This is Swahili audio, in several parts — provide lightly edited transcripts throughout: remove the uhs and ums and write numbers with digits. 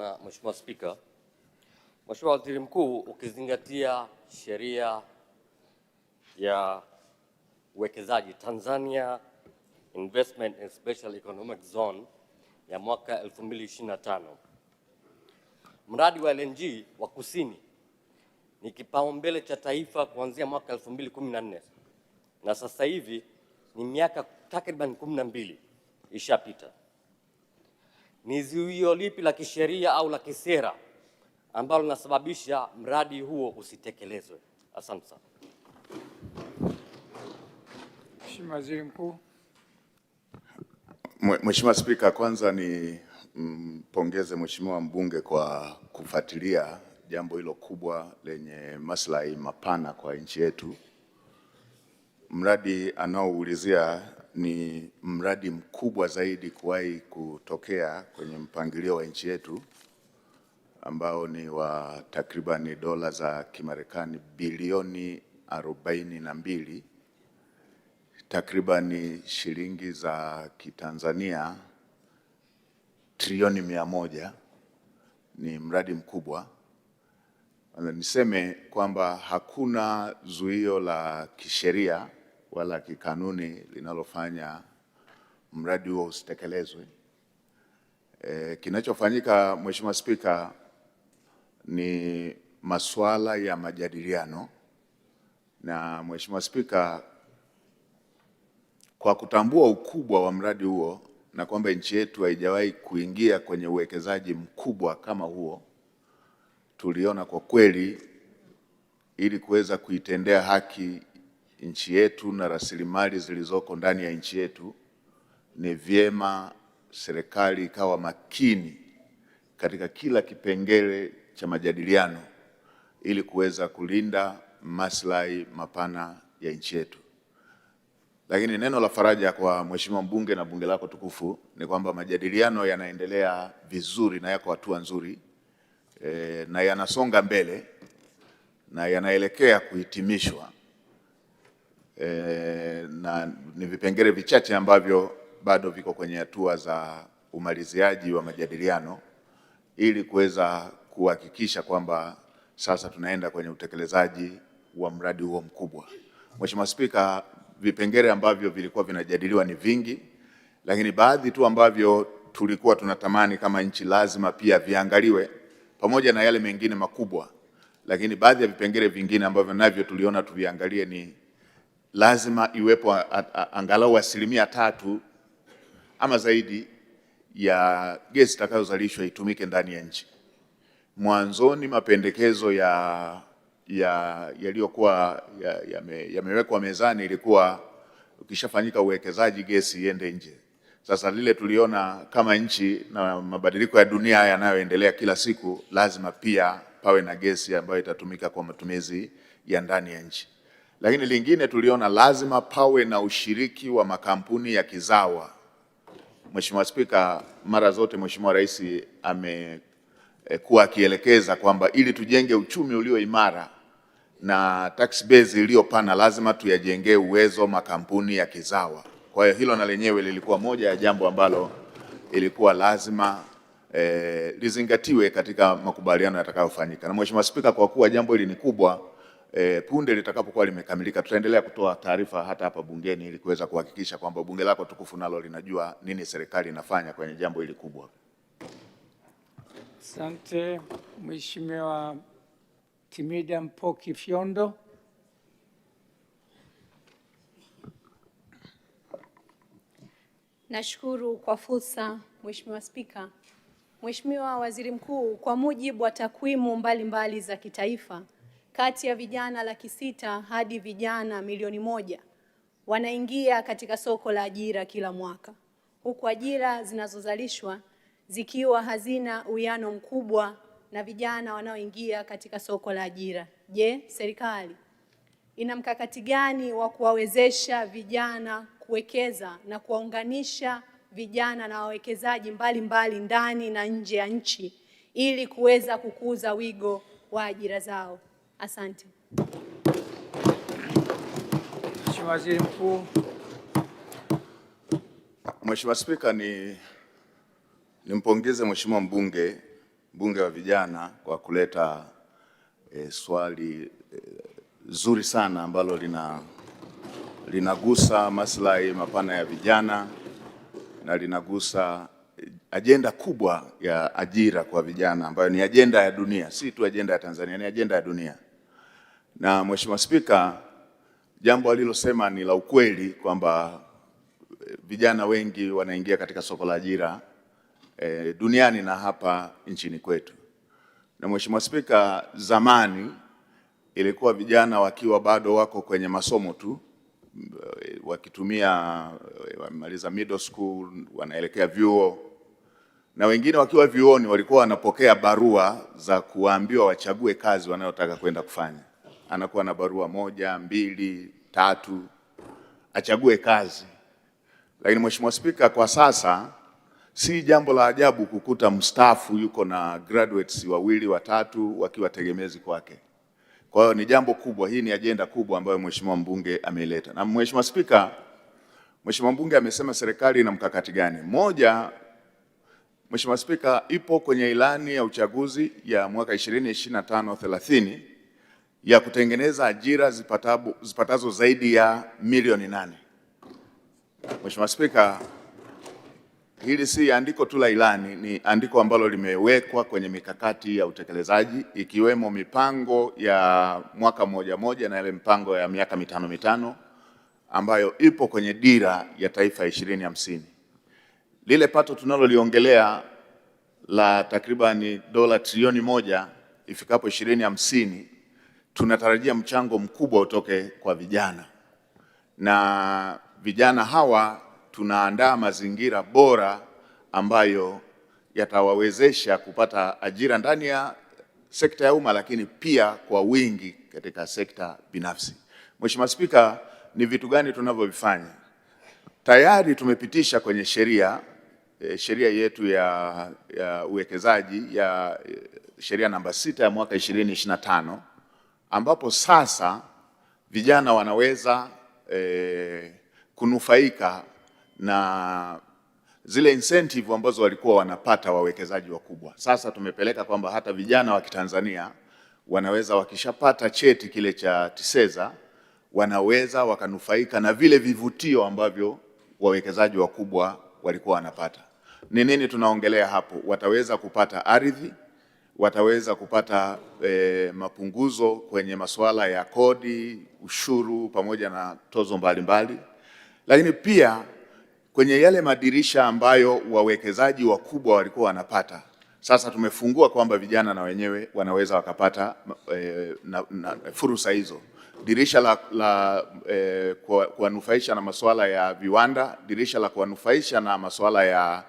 sana Mheshimiwa Spika. Mheshimiwa Waziri Mkuu, ukizingatia sheria ya uwekezaji Tanzania Investment in Special Economic Zone ya mwaka 2025, mradi wa LNG wa Kusini ni kipaumbele cha taifa kuanzia mwaka 2014 na sasa hivi ni miaka takriban 12 ishapita. Ni zuio lipi la kisheria au la kisera ambalo linasababisha mradi huo usitekelezwe? Asante sana. Mheshimiwa Waziri Mkuu. Mheshimiwa Spika, kwanza ni mpongeze Mheshimiwa mbunge kwa kufuatilia jambo hilo kubwa lenye maslahi mapana kwa nchi yetu. Mradi anaoulizia ni mradi mkubwa zaidi kuwahi kutokea kwenye mpangilio wa nchi yetu ambao ni wa takribani dola za Kimarekani bilioni 42, takribani shilingi za Kitanzania trilioni 100. Ni mradi mkubwa. Niseme kwamba hakuna zuio la kisheria wala kikanuni linalofanya mradi huo usitekelezwe. Kinachofanyika Mheshimiwa Spika ni masuala ya majadiliano, na Mheshimiwa Spika, kwa kutambua ukubwa wa mradi huo na kwamba nchi yetu haijawahi kuingia kwenye uwekezaji mkubwa kama huo, tuliona kwa kweli ili kuweza kuitendea haki nchi yetu na rasilimali zilizoko ndani ya nchi yetu, ni vyema serikali ikawa makini katika kila kipengele cha majadiliano ili kuweza kulinda maslahi mapana ya nchi yetu. Lakini neno la faraja kwa Mheshimiwa mbunge na bunge lako tukufu ni kwamba majadiliano yanaendelea vizuri na yako hatua nzuri, na yanasonga mbele na yanaelekea kuhitimishwa, na ni vipengele vichache ambavyo bado viko kwenye hatua za umaliziaji wa majadiliano ili kuweza kuhakikisha kwamba sasa tunaenda kwenye utekelezaji wa mradi huo mkubwa. Mheshimiwa Spika, vipengele ambavyo vilikuwa vinajadiliwa ni vingi, lakini baadhi tu ambavyo tulikuwa tunatamani kama nchi lazima pia viangaliwe pamoja na yale mengine makubwa, lakini baadhi ya vipengele vingine ambavyo navyo tuliona tuviangalie ni lazima iwepo angalau 3% ama zaidi ya gesi itakayozalishwa itumike ndani ya nchi. Mwanzoni mapendekezo yaliyokuwa yamewekwa mezani ilikuwa ukishafanyika uwekezaji gesi iende nje. Sasa lile tuliona kama nchi na mabadiliko ya dunia yanayoendelea kila siku, lazima pia pawe na gesi ambayo itatumika kwa matumizi ya ndani ya nchi. Lakini lingine tuliona lazima pawe na ushiriki wa makampuni ya kizawa. Mheshimiwa Spika, mara zote Mheshimiwa Rais amekuwa akielekeza kwamba ili tujenge uchumi ulio imara na tax base iliyopana, lazima tuyajengee uwezo makampuni ya kizawa. Kwa hiyo hilo na lenyewe lilikuwa moja ya jambo ambalo ilikuwa lazima lizingatiwe katika makubaliano yatakayofanyika. Na Mheshimiwa Spika, kwa kuwa jambo hili ni kubwa, punde litakapokuwa limekamilika tutaendelea kutoa taarifa hata hapa bungeni ili kuweza kuhakikisha kwamba bunge lako tukufu nalo linajua nini serikali inafanya kwenye jambo hili kubwa. Asante. Mheshimiwa Timida Mpoki Fyondo. Nashukuru kwa fursa, Mheshimiwa Spika. Mheshimiwa Waziri Mkuu, kwa mujibu wa takwimu mbalimbali za kitaifa, kati ya vijana 600,000 hadi vijana 1,000,000 wanaingia katika soko la ajira kila mwaka, huku ajira zinazozalishwa zikiwa hazina uwiano mkubwa na vijana wanaoingia katika soko la ajira. Je, serikali ina mkakati gani wa kuwawezesha vijana kuwekeza na kuwaunganisha vijana na wawekezaji mbalimbali ndani na nje ya nchi ili kuweza kukuza wigo wa ajira zao? Asante. Mheshimiwa Waziri Mkuu. Mheshimiwa Spika, nimpongeze Mheshimiwa mbunge mbunge wa vijana kwa kuleta swali zuri sana ambalo linagusa maslahi mapana ya vijana na linagusa ajenda kubwa ya ajira kwa vijana ambayo ni ajenda ya dunia, si tu ajenda ya Tanzania, ni ajenda ya dunia. Na Mheshimiwa Spika, jambo alilosema ni la ukweli kwamba vijana wengi wanaingia katika soko la ajira duniani na hapa nchini kwetu. Na Mheshimiwa Spika, zamani ilikuwa vijana wakiwa bado wako kwenye masomo tu, wakitumia wamaliza middle school wanaelekea vyuo, na wengine wakiwa vyuoni walikuwa wanapokea barua za kuambiwa wachague kazi wanayotaka kwenda kufanya. Anakuwa na barua 1, 2, 3 achague kazi. Lakini Mheshimiwa Spika, kwa sasa si jambo la ajabu kukuta mstaafu yuko na graduates 2, 3 wakiwa tegemezi kwake. Kwa hiyo ni jambo kubwa, hii ni ajenda kubwa ambayo Mheshimiwa mbunge ameileta. Na Mheshimiwa Spika, Mheshimiwa mbunge amesema serikali ina mkakati gani? Moja, Mheshimiwa Spika, ipo kwenye ilani ya uchaguzi ya mwaka 2025-30 ya kutengeneza ajira zipatazo zaidi ya milioni 8. Mheshimiwa Spika, hili si andiko tu la ilani, ni andiko ambalo limewekwa kwenye mikakati ya utekelezaji, ikiwemo mipango ya mwaka mmoja na ile mipango ya miaka 5 ambayo ipo kwenye dira ya taifa 2050. Lile pato tunaloliongelea la takribani dola trilioni 1 ifikapo 2050, tunatarajia mchango mkubwa utoke kwa vijana. Na vijana hawa tunaandaa mazingira bora ambayo yatawawezesha kupata ajira ndani ya sekta ya umma, lakini pia kwa wingi katika sekta binafsi. Mheshimiwa Spika, ni vitu gani tunavyovifanya? Tayari tumepitisha kwenye sheria yetu ya uwekezaji ya sheria namba 6 ya mwaka 2025, ambapo sasa vijana wanaweza kunufaika na zile incentive ambazo walikuwa wanapata wawekezaji wakubwa. Sasa tumepeleka kwamba hata vijana wa Kitanzania wanaweza, wakishapata cheti kile cha TISEZA, wanaweza wakanufaika na vile vivutio ambavyo wawekezaji wakubwa walikuwa wanapata. Ni nini tunaongelea hapo? Wataweza kupata ardhi, wataweza kupata mapunguzo kwenye masuala ya kodi, ushuru pamoja na tozo mbalimbali. Lakini pia kwenye yale madirisha ambayo wawekezaji wakubwa walikuwa wanapata, sasa tumefungua kwamba vijana na wenyewe wanaweza wakapata fursa hizo. Dirisha la kuwanufaisha na masuala ya viwanda, dirisha la kuwanufaisha na masuala ya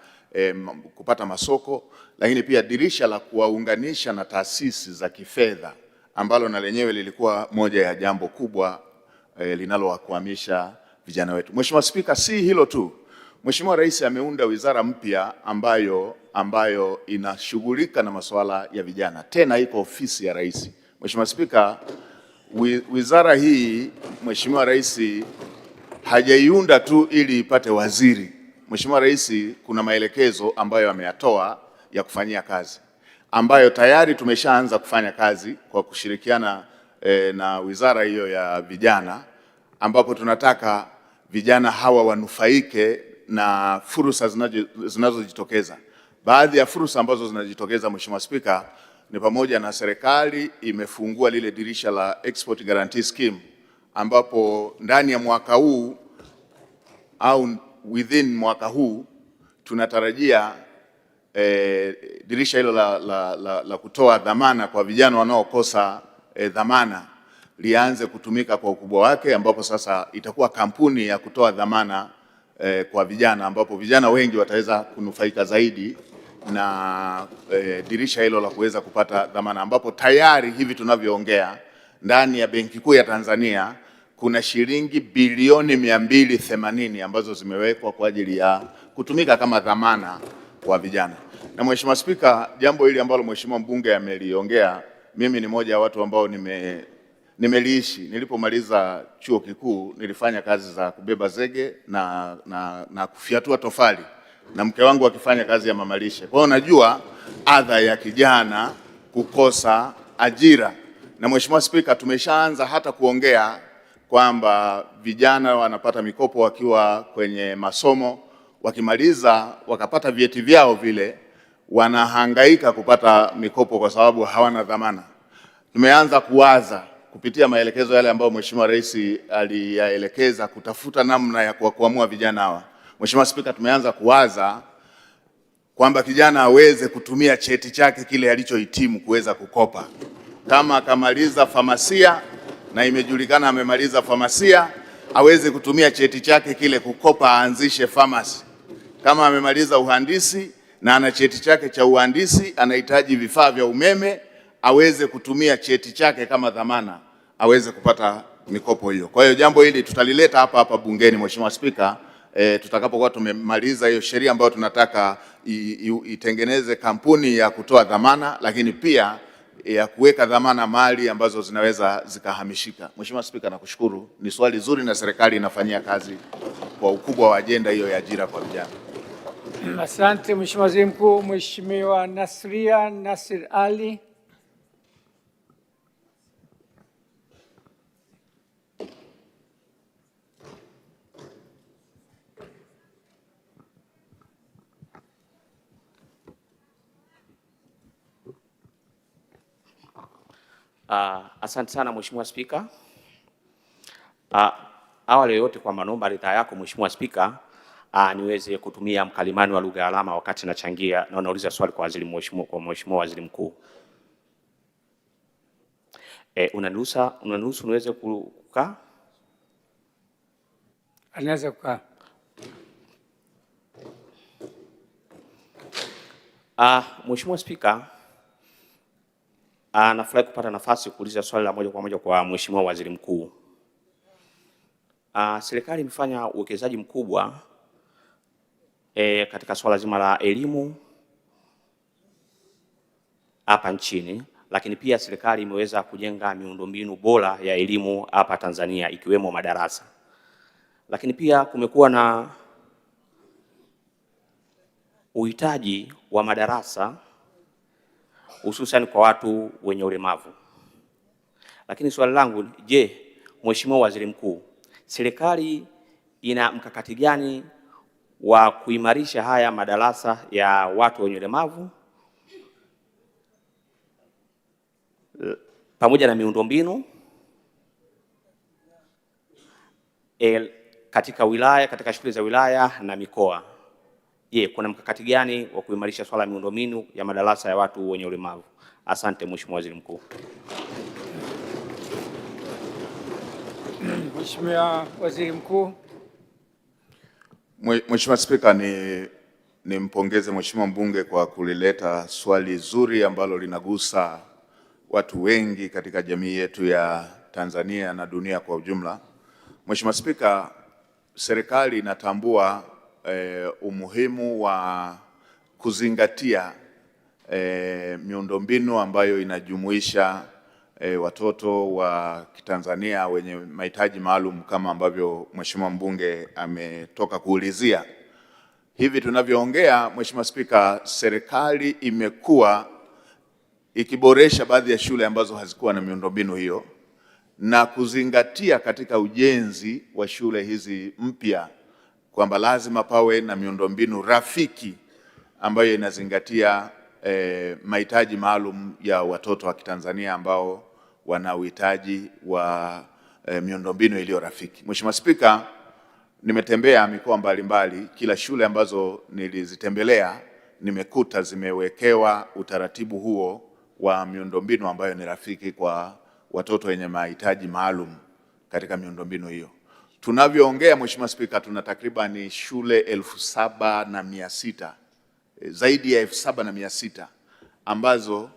kupata masoko, lakini pia dirisha la kuwaunganisha na taasisi za kifedha, ambalo na lenyewe lilikuwa moja ya jambo kubwa linalowakwamisha vijana wetu. Mheshimiwa Spika, si hilo tu. Mheshimiwa Rais ameunda wizara mpya ambayo inashughulika na masuala ya vijana, tena iko ofisi ya Rais. Mheshimiwa Spika, wizara hii Mheshimiwa Rais hajaiunda tu ili ipate waziri. Mheshimiwa Rais kuna maelekezo ambayo ameyatoa ya kufanyia kazi, ambayo tayari tumeshaanza kufanya kazi kwa kushirikiana na wizara hiyo ya vijana, ambapo tunataka vijana hawa wanufaike na fursa zinazojitokeza. Baadhi ya fursa ambazo zinajitokeza, Mheshimiwa Spika, ni pamoja na serikali imefungua lile dirisha la Export Guarantee Scheme, ambapo ndani ya mwaka huu au within mwaka huu tunatarajia dirisha hilo la kutoa dhamana kwa vijana wanaokosa dhamana lianze kutumika kwa ukubwa wake, ambapo sasa itakuwa kampuni ya kutoa dhamana kwa vijana, ambapo vijana wengi wataweza kunufaika zaidi na dirisha hilo la kuweza kupata dhamana, ambapo tayari hivi tunavyoongea ndani ya Benki Kuu ya Tanzania kuna shilingi bilioni 280 ambazo zimewekwa kwa ajili ya kutumika kama dhamana kwa vijana. Na Mheshimiwa Spika, jambo hili ambalo Mheshimiwa mbunge ameliongea, mimi ni moja ya watu ambao nimeliishi. Nilipomaliza chuo kikuu nilifanya kazi za kubeba zege na kufyatua tofali na mke wangu akifanya kazi ya mamalishe. Kwa hiyo najua adha ya kijana kukosa ajira, na Mheshimiwa Spika, tumeshaanza hata kuongea kwamba vijana wanapata mikopo wakiwa kwenye masomo, wakimaliza wakapata vyeti vyao vile, wanahangaika kupata mikopo kwa sababu hawana dhamana. Tumeanza kuwaza kupitia maelekezo yale ambayo Mheshimiwa Rais aliyaelekeza kutafuta namna ya kuamua vijana hawa. Mheshimiwa Spika, tumeanza kuwaza kwamba kijana aweze kutumia cheti chake kile alichohitimu kuweza kukopa. Kama akamaliza famasia na imejulikana amemaliza famasia, aweze kutumia cheti chake kile kukopa aanzishe famasi. Kama amemaliza uhandisi na ana cheti chake cha uhandisi, anahitaji vifaa vya umeme, aweze kutumia cheti chake kama dhamana, aweze kupata mikopo hiyo. Kwa hiyo jambo hili tutalileta hapa bungeni, Mheshimiwa Spika, tutakapokuwa tumemaliza hiyo sheria ambayo tunataka itengeneze kampuni ya kutoa dhamana, lakini pia ya kuweka dhamana mali ambazo zinaweza zikahamishika. Mheshimiwa Spika, nakushukuru. Ni swali zuri na serikali inafanyia kazi kwa ukubwa wa ajenda hiyo ya ajira kwa vijana. Asante Mheshimiwa Waziri Mkuu. Mheshimiwa Nasria Nasir Ali. Asante sana Mheshimiwa Spika. Awali yote kwa naomba ridhaa yako Mheshimiwa Spika, niweze kutumia mkalimani wa lugha ya alama wakati nachangia na nauliza swali kwa Mheshimiwa Waziri Mkuu. Unaniruhusu niweze kukaa? Anaweza kukaa. Mheshimiwa Spika, nafurahi kupata nafasi kuuliza swali la moja kwa moja kwa Mheshimiwa Waziri Mkuu. Serikali imefanya uwekezaji mkubwa katika swala zima la elimu hapa nchini, lakini pia serikali imeweza kujenga miundombinu bora ya elimu hapa Tanzania ikiwemo madarasa. Lakini pia kumekuwa na uhitaji wa madarasa hususan kwa watu wenye ulemavu. Lakini swali langu, je, Mheshimiwa Waziri Mkuu, serikali ina mkakati gani wa kuimarisha haya madarasa ya watu wenye ulemavu pamoja na miundombinu katika wilaya, katika shule za wilaya na mikoa? Je, kuna mkakati gani wa kuimarisha swala la miundombinu ya madarasa ya watu wenye ulemavu? Asante Mheshimiwa Waziri Mkuu. Mheshimiwa Waziri Mkuu. Mheshimiwa Spika, nimpongeze Mheshimiwa mbunge kwa kulileta swali zuri ambalo linagusa watu wengi katika jamii yetu ya Tanzania na dunia kwa ujumla. Mheshimiwa Spika, serikali inatambua umuhimu wa kuzingatia miundombinu ambayo inajumuisha watoto wa Kitanzania wenye mahitaji maalum kama ambavyo Mheshimiwa mbunge ametoka kuulizia. Hivi tunavyoongea, Mheshimiwa Spika, serikali imekuwa ikiboresha baadhi ya shule ambazo hazikuwa na miundombinu hiyo na kuzingatia katika ujenzi wa shule hizi mpya kwamba lazima pawe na miundombinu rafiki ambayo inazingatia mahitaji maalum ya watoto wa Kitanzania ambao wana uhitaji wa miundombinu iliyo rafiki. Mheshimiwa Spika, nimetembea mikoa mbalimbali, kila shule ambazo nilizitembelea nimekuta zimewekewa utaratibu huo wa miundombinu ambayo ni rafiki kwa watoto wenye mahitaji maalum katika miundombinu hiyo. Tunavyoongea Mheshimiwa Spika, tuna takriban shule 7,600, zaidi ya 7,600 ambazo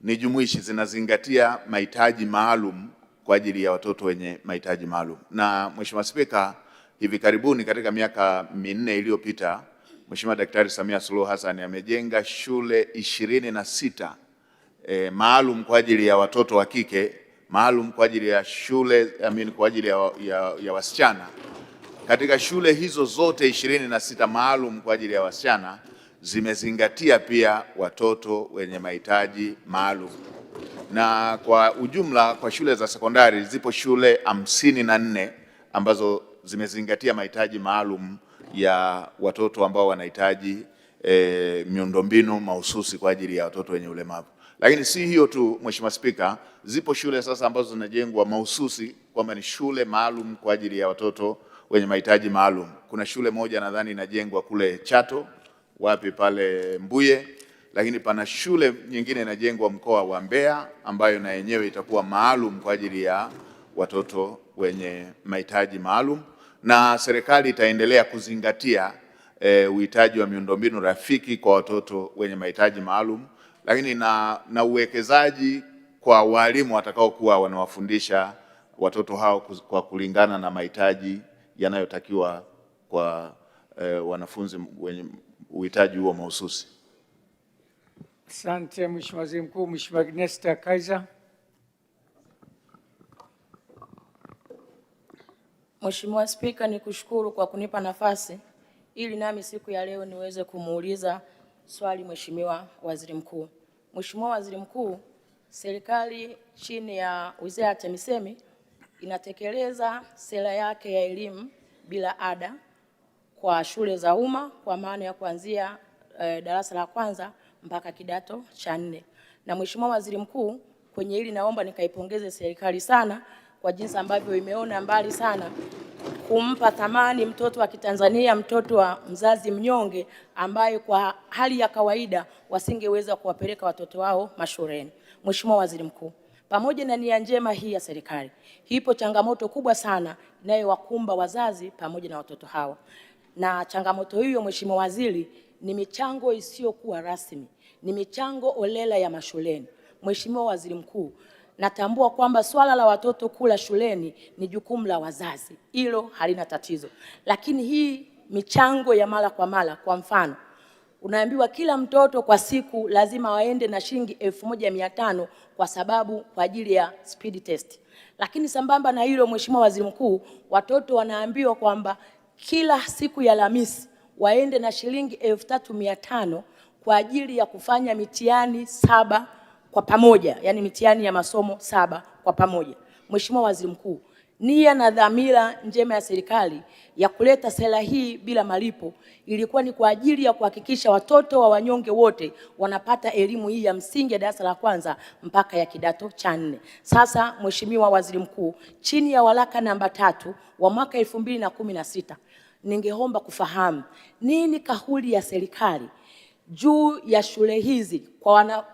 ni jumuishi zinazingatia mahitaji maalum kwa ajili ya watoto wenye mahitaji maalum. Na Mheshimiwa Spika, hivi karibuni katika miaka 4 iliyopita, Mheshimiwa Daktari Samia Suluhu Hassan amejenga shule 26 maalum kwa ajili ya watoto wa kike, maalum kwa ajili ya shule kwa ajili ya wasichana katika shule hizo zote 26 maalum kwa ajili ya wasichana zimezingatia pia watoto wenye mahitaji maalum, na kwa ujumla kwa shule za sekondari zipo shule 54 ambazo zimezingatia mahitaji maalum ya watoto ambao wanahitaji miundombinu mahususi kwa ajili ya watoto wenye ulemavu. Lakini si hiyo tu, Mheshimiwa Spika, zipo shule sasa ambazo zinajengwa mahususi kwamba ni shule maalum kwa ajili ya watoto wenye mahitaji maalum. Kuna shule moja nadhani inajengwa kule Chato, wapi pale Mbuye, lakini pana shule nyingine inajengwa mkoa wa Mbeya ambayo na yenyewe itakuwa maalum kwa ajili ya watoto wenye mahitaji maalum, na serikali itaendelea kuzingatia uhitaji wa miundombinu rafiki kwa watoto wenye mahitaji maalum, lakini na uwekezaji kwa walimu watakaokuwa wanawafundisha watoto hao kwa kulingana na mahitaji yanayotakiwa kwa wanafunzi wenye uhitaji huo mahususi. Asante Mheshimiwa Waziri Mkuu. Mheshimiwa Gnesta Kaiser. Mheshimiwa Spika, nikushukuru kwa kunipa nafasi ili nami siku ya leo niweze kumuuliza swali Mheshimiwa Waziri Mkuu. Mheshimiwa Waziri Mkuu, serikali chini ya Wizara ya TAMISEMI inatekeleza sera yake ya elimu bila ada kwa shule za umma kwa maana ya kuanzia darasa la kwanza mpaka kidato cha 4. Na Mheshimiwa Waziri Mkuu, kwenye hili naomba nikaipongeze serikali sana kwa jinsi ambavyo imeona mbali sana kumpa thamani mtoto wa Kitanzania, mtoto wa mzazi mnyonge ambaye kwa hali ya kawaida wasingeweza kuwapeleka watoto wao mashuleni. Mheshimiwa Waziri Mkuu, pamoja na nia njema hii ya serikali, ipo changamoto kubwa sana inayowakumba wazazi pamoja na watoto hawa. Na changamoto hiyo Mheshimiwa Waziri ni michango isiyokuwa rasmi, ni michango olela ya mashuleni. Mheshimiwa Waziri Mkuu, natambua kwamba swala la watoto kula shuleni ni jukumu la wazazi, hilo halina tatizo. Lakini hii michango ya mara kwa mara, kwa mfano, unaambiwa kila mtoto kwa siku lazima waende na shilingi 1500 kwa ajili ya speed test. Lakini sambamba na hilo Mheshimiwa Waziri Mkuu, watoto wanaambiwa kwamba kila siku ya Alhamisi waende na shilingi 3500 kwa ajili ya kufanya mitihani 7 kwa pamoja, yani mitihani ya masomo 7 kwa pamoja. Mheshimiwa Waziri Mkuu, nia na dhamira njema ya serikali ya kuleta sera hii bila malipo ilikuwa ni kwa ajili ya kuhakikisha watoto wa wanyonge wote wanapata elimu hii ya msingi ya darasa la kwanza mpaka ya kidato cha 4. Sasa Mheshimiwa Waziri Mkuu, chini ya waraka namba 3 wa mwaka 2016, ningeomba kufahamu nini kauli ya serikali juu ya shule hizi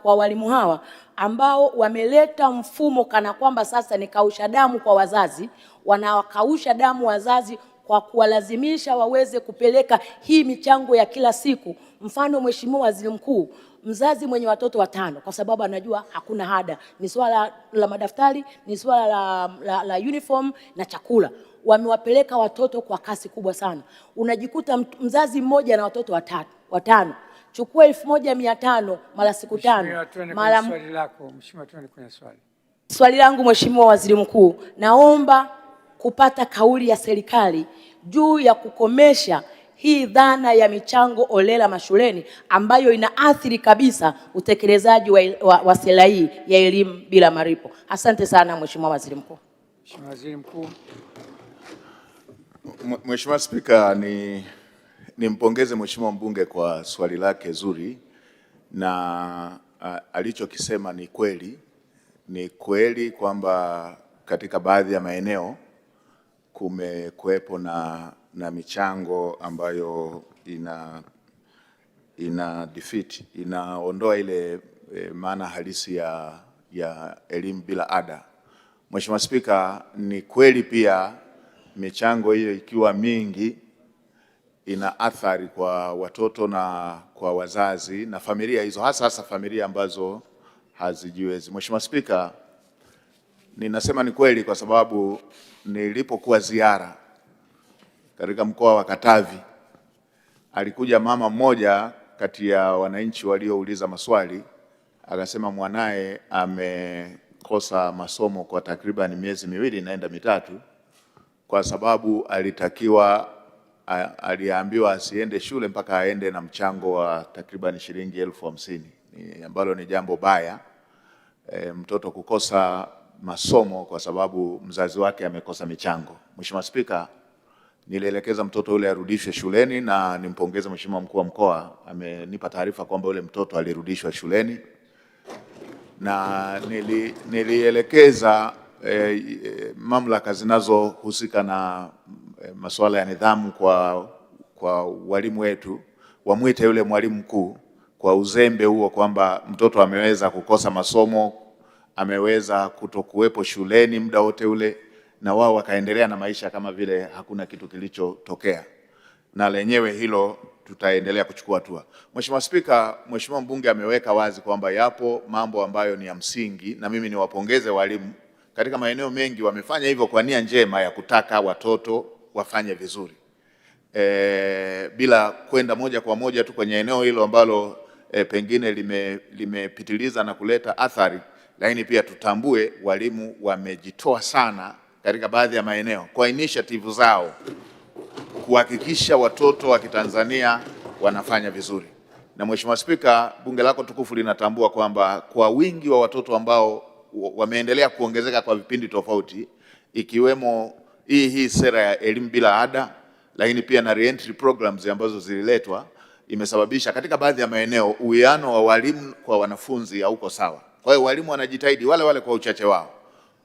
kwa walimu hawa ambao wameleta mfumo kana kwamba sasa ni kausha damu kwa wazazi, wanawakausha damu wazazi kwa kuwalazimisha waweze kupeleka hii michango ya kila siku. Mfano Mheshimiwa Waziri Mkuu, mzazi mwenye watoto 5 kwa sababu anajua hakuna ada, ni swala la madaftari, ni swala la uniform na chakula, wamewapeleka watoto kwa kasi kubwa sana. Unajikuta mzazi mmoja na watoto 5. Chukua 1500 mara siku 5 mara. Swali lako Mheshimiwa, tuende kwenye swali. Swali langu Mheshimiwa Waziri Mkuu, naomba kupata kauli ya serikali juu ya kukomesha hii dhana ya michango olela mashuleni ambayo inaathiri kabisa utekelezaji wa sera hii ya elimu bila malipo. Asante sana Mheshimiwa Waziri Mkuu. Mheshimiwa Waziri Mkuu. Mheshimiwa Spika, nimpongeze Mheshimiwa mbunge kwa swali lake zuri, na alichokisema ni kweli. Ni kweli kwamba katika baadhi ya maeneo kumekuwepo na michango ambayo inaondoa ile maana halisi ya elimu bila ada. Mheshimiwa Spika, ni kweli pia michango hiyo ikiwa mingi ina athari kwa watoto na kwa wazazi na familia hizo, hasa familia ambazo hazijiwezi. Mheshimiwa Spika, ninasema ni kweli kwa sababu nilipokuwa ziara katika mkoa wa Katavi, alikuja mama mmoja kati ya wananchi waliouliza maswali, akasema mwanae amekosa masomo kwa takriban miezi 2 naenda 3 kwa sababu aliambiwa asiende shule mpaka aende na mchango wa takriban shilingi 50,000, ambalo ni jambo baya. Mtoto kukosa masomo kwa sababu mzazi wake amekosa michango. Mheshimiwa Spika, nilielekeza mtoto yule arudishwe shuleni, na nimpongeze Mheshimiwa Mkuu wa Mkoa, amenipa taarifa kwamba yule mtoto alirudishwa shuleni, na nilielekeza mamlaka zinazohusika na masuala ya nidhamu kwa walimu wetu wamwite yule mwalimu mkuu kwa uzembe huo, kwamba mtoto ameweza kukosa masomo, ameweza kutokuwepo shuleni muda wote ule, na wao wakaendelea na maisha kama vile hakuna kitu kilichotokea, na lenyewe hilo tutaendelea kuchukua hatua. Mheshimiwa Spika, Mheshimiwa mbunge ameweka wazi kwamba yapo mambo ambayo ni ya msingi, na mimi niwapongeze walimu katika maeneo mengi wamefanya hivyo kwa nia njema ya kutaka watoto wafanye vizuri, bila kwenda moja kwa moja tu kwenye eneo hilo ambalo pengine limepitiliza na kuleta athari. Lakini pia tutambue walimu wamejitoa sana katika baadhi ya maeneo kwa initiative zao kuhakikisha watoto wa Kitanzania wanafanya vizuri. Na Mheshimiwa Spika, bunge lako tukufu linatambua kwamba kwa wingi wa watoto ambao wameendelea kuongezeka kwa vipindi tofauti, ikiwemo hii sera ya elimu bila ada, lakini pia na reentry programs ambazo zililetwa, imesababisha katika baadhi ya maeneo uwiano wa walimu kwa wanafunzi hauko sawa. Kwa hiyo walimu wanajitahidi wale kwa uchache wao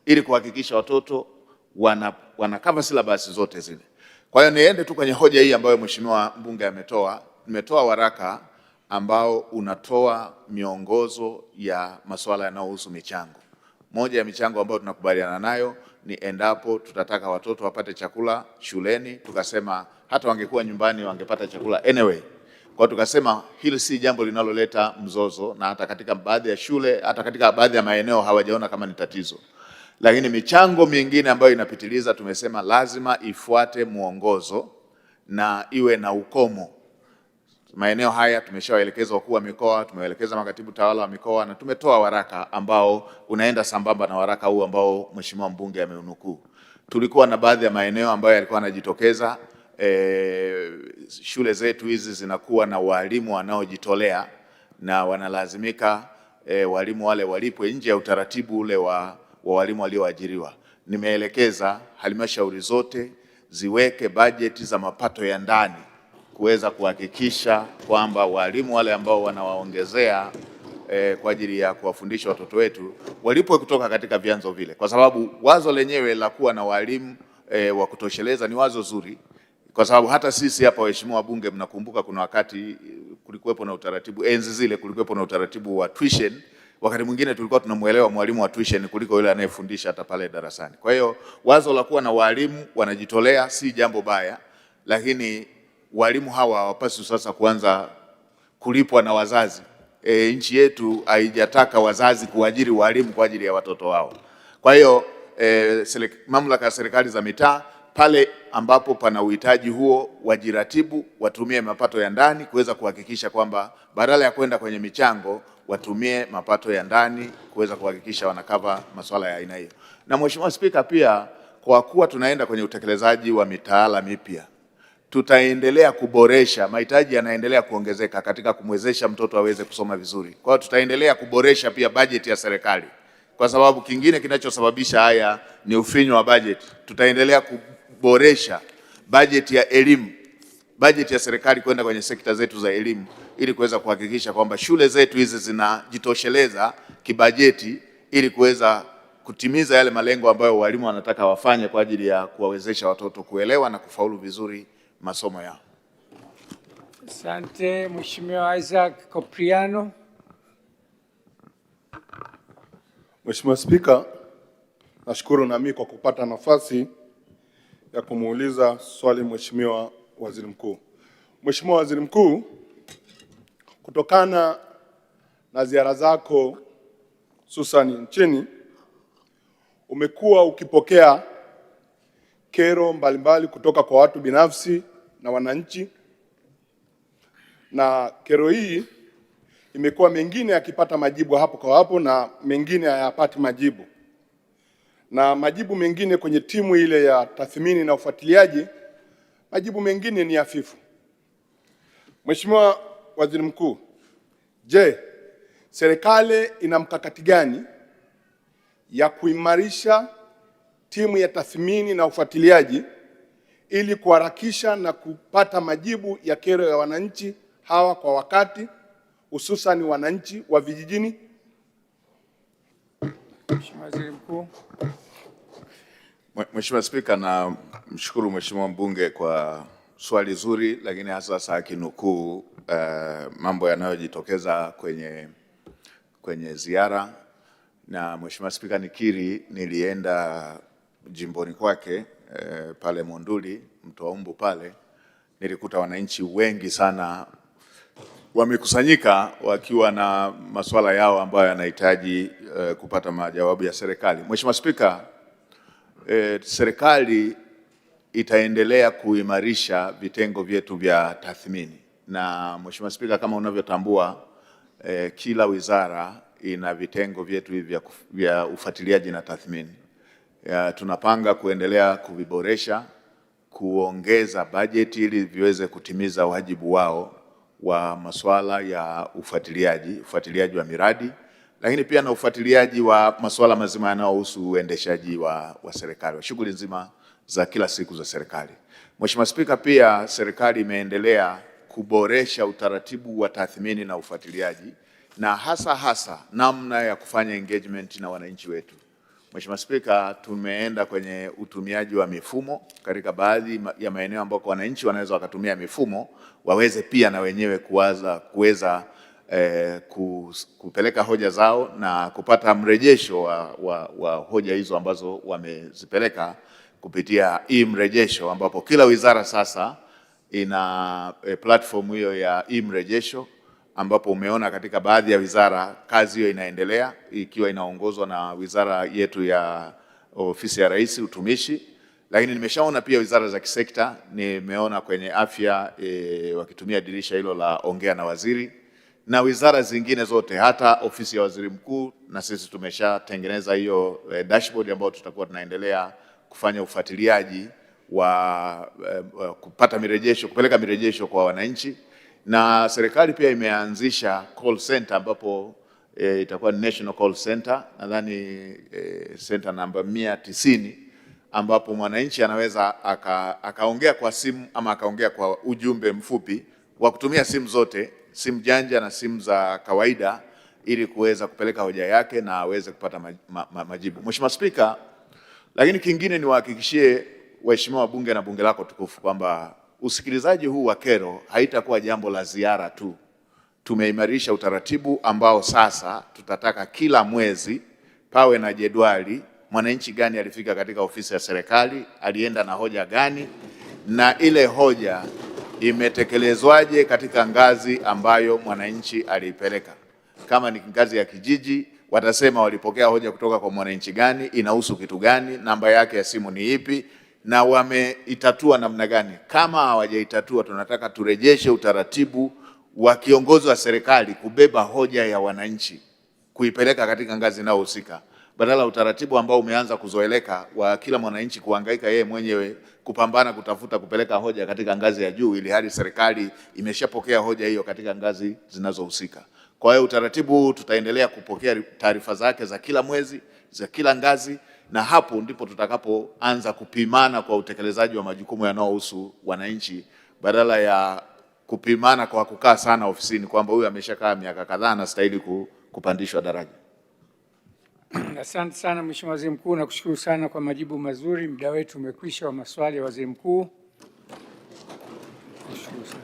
ili kuhakikisha watoto wana cover syllabus zote zile. Kwa hiyo niende tu kwenye hoja hii ambayo Mheshimiwa mbunge ametoa. Nimetoa waraka ambao unatoa miongozo ya masuala yanayohusu michango. Moja ya michango ambayo tunakubaliana nayo ni endapo tutataka watoto wapate chakula shuleni, tukasema hata wangekuwa nyumbani wangepata chakula anyway. Kwa tukasema hili si jambo linaloleta mzozo, na hata katika baadhi ya shule, hata katika baadhi ya maeneo hawajaona kama ni tatizo. Lakini michango mingine ambayo inapitiliza, tumesema lazima ifuate mwongozo na iwe na ukomo. Maeneo haya tumeshawaelekeza wakuu wa mikoa, tumewaelekeza makatibu tawala wa mikoa, na tumetoa waraka ambao unaenda sambamba na waraka huu ambao Mheshimiwa mbunge ameunukuu. Tulikuwa na baadhi ya maeneo ambayo yalikuwa yanajitokeza, shule zetu hizi zinakuwa na walimu wanaojitolea na wanalazimika walimu wale walipwe nje ya utaratibu ule wa walimu walioajiriwa. Nimeelekeza halmashauri zote ziweke bajeti za mapato ya ndani kuweza kuhakikisha kwamba walimu wale ambao wanawaongezea kwa ajili ya kuwafundisha watoto wetu walipwe kutoka katika vyanzo vile, kwa sababu wazo lenyewe la kuwa na walimu wa kutosheleza ni wazo zuri, kwa sababu hata sisi hapa waheshimiwa wabunge, mnakumbuka kuna wakati kulikuwepo na utaratibu, enzi zile kulikuwepo na utaratibu wa tuition. Wakati mwingine tulikuwa tunamuelewa mwalimu wa tuition kuliko yule anayefundisha hata pale darasani. Kwa hiyo wazo la kuwa na walimu wanajitolea si jambo baya, lakini walimu hawa hawapaswi sasa kuanza kulipwa na wazazi. Nchi yetu haijataka wazazi kuajiri walimu kwa ajili ya watoto wao. Kwa hiyo mamlaka ya serikali za mitaa pale ambapo pana uhitaji huo wajiratibu, watumie mapato ya ndani kuweza kuhakikisha kwamba badala ya kwenda kwenye michango watumie mapato ya ndani kuweza kuhakikisha wanakava masuala ya aina hiyo. Na Mheshimiwa Spika, pia kwa kuwa tunaenda kwenye utekelezaji wa mitaala mipya, tutaendelea kuboresha, mahitaji yanaendelea kuongezeka katika kumwezesha mtoto aweze kusoma vizuri. Kwa hiyo tutaendelea kuboresha pia bajeti ya serikali, kwa sababu kingine kinachosababisha haya ni ufinyu wa bajeti. Tutaendelea kuboresha bajeti ya elimu, bajeti ya serikali kwenda kwenye sekta zetu za elimu, ili kuweza kuhakikisha kwamba shule zetu hizi zinajitosheleza kibajeti ili kuweza kutimiza yale malengo ambayo walimu wanataka wafanye kwa ajili ya kuwawezesha watoto kuelewa na kufaulu vizuri masomo yao. Asante. Mheshimiwa Isaac Kopriano. Mheshimiwa Spika, nashukuru nami kwa kupata nafasi ya kumuuliza swali Mheshimiwa Waziri Mkuu. Mheshimiwa Waziri Mkuu, kutokana na ziara zako hususan nchini, umekuwa ukipokea kero mbalimbali kutoka kwa watu binafsi na wananchi, na kero hii imekuwa mengine yakipata majibu hapo kwa hapo na mengine hayapati majibu. na majibu mengine kwenye timu ile ya tathmini na ufuatiliaji, majibu mengine ni hafifu. Mheshimiwa Waziri Mkuu, je, serikali ina mkakati gani ya kuimarisha timu ya tathmini na ufuatiliaji ili kuharakisha na kupata majibu ya kero ya wananchi hawa kwa wakati, hususan wananchi wa vijijini? Mheshimiwa Waziri Mkuu. Mheshimiwa Spika, na mshukuru Mheshimiwa mbunge kwa swali zuri, lakini hasa akinukuu mambo yanayojitokeza kwenye ziara. Na Mheshimiwa Spika, nikiri nilienda jimboni kwake pale Monduli, Mtoa Umbu pale, nilikuta wananchi wengi sana wamekusanyika wakiwa na masuala yao ambayo yanahitaji kupata majawabu ya serikali. Mheshimiwa Spika, serikali itaendelea kuimarisha vitengo vyetu vya tathmini. Na Mheshimiwa Spika, kama unavyotambua, kila wizara ina vitengo vyetu hivi vya ufuatiliaji na tathmini. Tunapanga kuendelea kuviboresha, kuongeza bajeti ili viweze kutimiza wajibu wao wa masuala ya ufuatiliaji wa miradi, lakini pia na ufuatiliaji wa masuala mazima yanayohusu uendeshaji wa serikali, wa shughuli nzima za kila siku za serikali. Mheshimiwa Spika, pia serikali imeendelea kuboresha utaratibu wa tathmini na ufuatiliaji na hasa namna ya kufanya engagement na wananchi wetu. Mheshimiwa Spika, tumeenda kwenye utumiaji wa mifumo katika baadhi ya maeneo ambako wananchi wanaweza wakatumia mifumo, waweze pia na wenyewe kuweza kupeleka hoja zao na kupata mrejesho wa hoja hizo ambazo wamezipeleka kupitia mrejesho, ambapo kila wizara sasa ina platform hiyo ya mrejesho, ambapo umeona katika baadhi ya wizara kazi hiyo inaendelea, ikiwa inaongozwa na wizara yetu ya ofisi ya Rais utumishi, lakini nimeshaona pia wizara za kisekta. Nimeona kwenye afya wakitumia dirisha hilo la ongea na waziri, na wizara zingine zote, hata ofisi ya Waziri Mkuu, na sisi tumeshatengeneza hiyo dashboard ambayo tutakuwa tunaendelea kufanya ufuatiliaji wa kupata mirejesho, kupeleka mirejesho kwa wananchi. Na serikali pia imeanzisha call center ambapo itakuwa National Call Center, nadhani center namba 190, ambapo mwananchi anaweza akaongea kwa simu ama akaongea kwa ujumbe mfupi wa kutumia simu zote, simu janja na simu za kawaida, ili kuweza kupeleka hoja yake na aweze kupata majibu. Mheshimiwa Spika, lakini kingine niwahakikishie waheshimiwa wabunge na bunge lako tukufu kwamba usikilizaji huu wa kero haitakuwa jambo la ziara tu. Tumeimarisha utaratibu ambao sasa tutataka kila mwezi pawe na jedwali, mwananchi gani alifika katika ofisi ya serikali, alienda na hoja gani, na ile hoja imetekelezwaje katika ngazi ambayo mwananchi aliipeleka. Kama ni ngazi ya kijiji, watasema walipokea hoja kutoka kwa mwananchi gani, inahusu kitu gani, namba yake ya simu ni ipi, na wameitatua namna gani. Kama hawajaitatua, tunataka turejeshe utaratibu wa kiongozi wa serikali kubeba hoja ya wananchi kuipeleka katika ngazi inayohusika, badala utaratibu ambao umeanza kuzoeleka wa kila mwananchi kuhangaika yeye mwenyewe kupambana kutafuta kupeleka hoja katika ngazi ya juu, ili hali serikali imeshapokea hoja hiyo katika ngazi zinazohusika. Kwa hiyo utaratibu huu tutaendelea kupokea taarifa zake za kila mwezi, za kila ngazi, na hapo ndipo tutakapoanza kupimana kwa utekelezaji wa majukumu yanayohusu wananchi, badala ya kupimana kwa kukaa sana ofisini kwamba huyu ameshakaa miaka kadhaa anastahili kupandishwa daraja. Asante sana Mheshimiwa Waziri Mkuu, na kushukuru sana kwa majibu mazuri. Muda wetu umekwisha wa maswali ya Waziri Mkuu. Nashukuru sana.